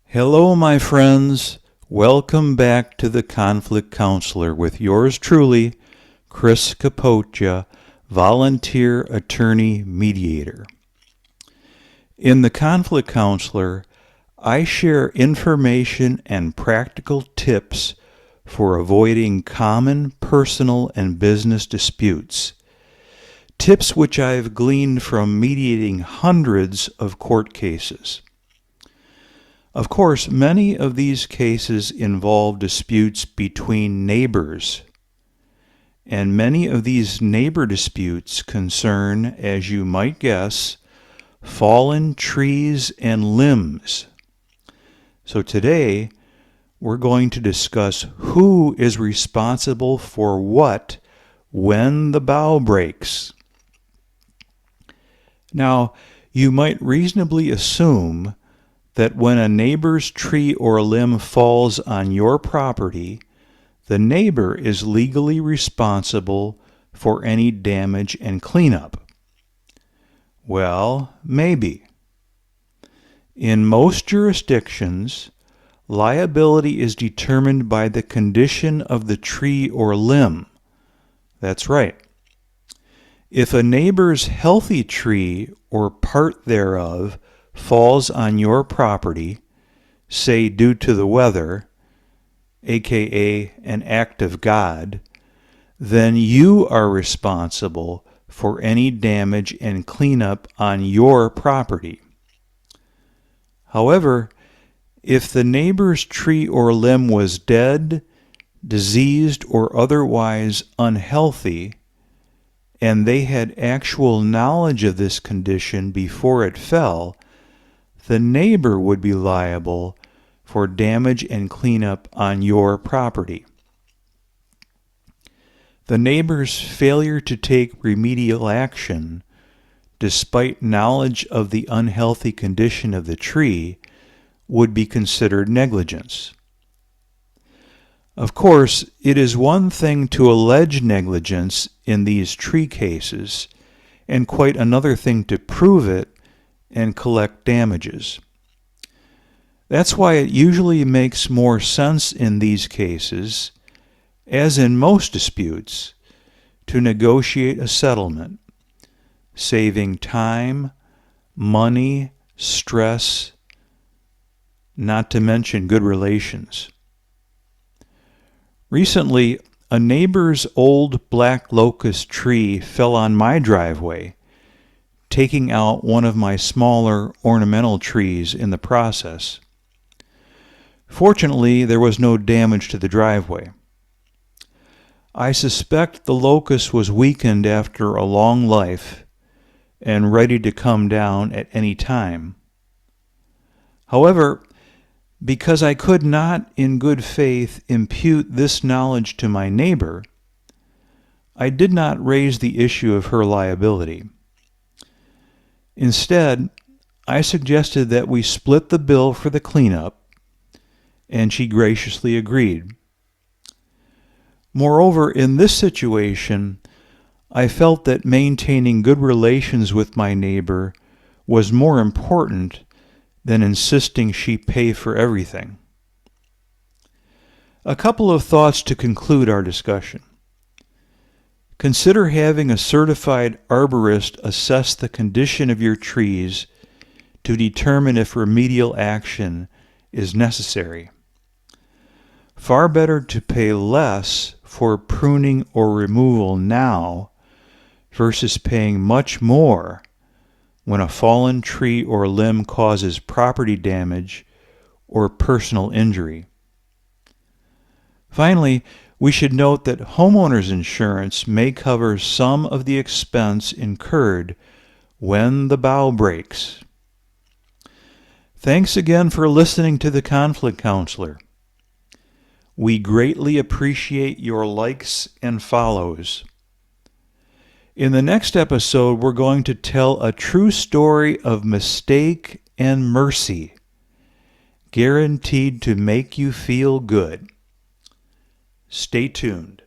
Hello, my friends. Welcome back to the Conflict Counselor with yours truly, Chris Capocia, volunteer attorney mediator. In the Conflict Counselor, I share information and practical tips for avoiding common personal and business disputes. Tips which I've gleaned from mediating hundreds of court cases. Of course, many of these cases involve disputes between neighbors, and many of these neighbor disputes concern, as you might guess, fallen trees and limbs. So today, we're going to discuss who is responsible for what when the bough breaks. Now, you might reasonably assume that when a neighbor's tree or limb falls on your property, the neighbor is legally responsible for any damage and cleanup. Well, maybe. In most jurisdictions, liability is determined by the condition of the tree or limb. That's right. If a neighbor's healthy tree or part thereof falls on your property, say due to the weather, aka an act of God, then you are responsible for any damage and cleanup on your property. However, if the neighbor's tree or limb was dead, diseased, or otherwise unhealthy, and they had actual knowledge of this condition before it fell, the neighbor would be liable for damage and cleanup on your property. The neighbor's failure to take remedial action, despite knowledge of the unhealthy condition of the tree, would be considered negligence. Of course, it is one thing to allege negligence in these tree cases, and quite another thing to prove it and collect damages. That's why it usually makes more sense in these cases, as in most disputes, to negotiate a settlement, saving time, money, stress, not to mention good relations. Recently, a neighbor's old black locust tree fell on my driveway, taking out one of my smaller ornamental trees in the process. Fortunately, there was no damage to the driveway. I suspect the locust was weakened after a long life and ready to come down at any time. However, because I could not in good faith impute this knowledge to my neighbor, I did not raise the issue of her liability. Instead, I suggested that we split the bill for the cleanup, and she graciously agreed. Moreover, in this situation, I felt that maintaining good relations with my neighbor was more important than insisting she pay for everything. A couple of thoughts to conclude our discussion. Consider having a certified arborist assess the condition of your trees to determine if remedial action is necessary. Far better to pay less for pruning or removal now versus paying much more when a fallen tree or limb causes property damage or personal injury. Finally, we should note that homeowners insurance may cover some of the expense incurred when the bough breaks. Thanks again for listening to the Conflict Counselor. We greatly appreciate your likes and follows. In the next episode, we're going to tell a true story of mistake and mercy, guaranteed to make you feel good. Stay tuned.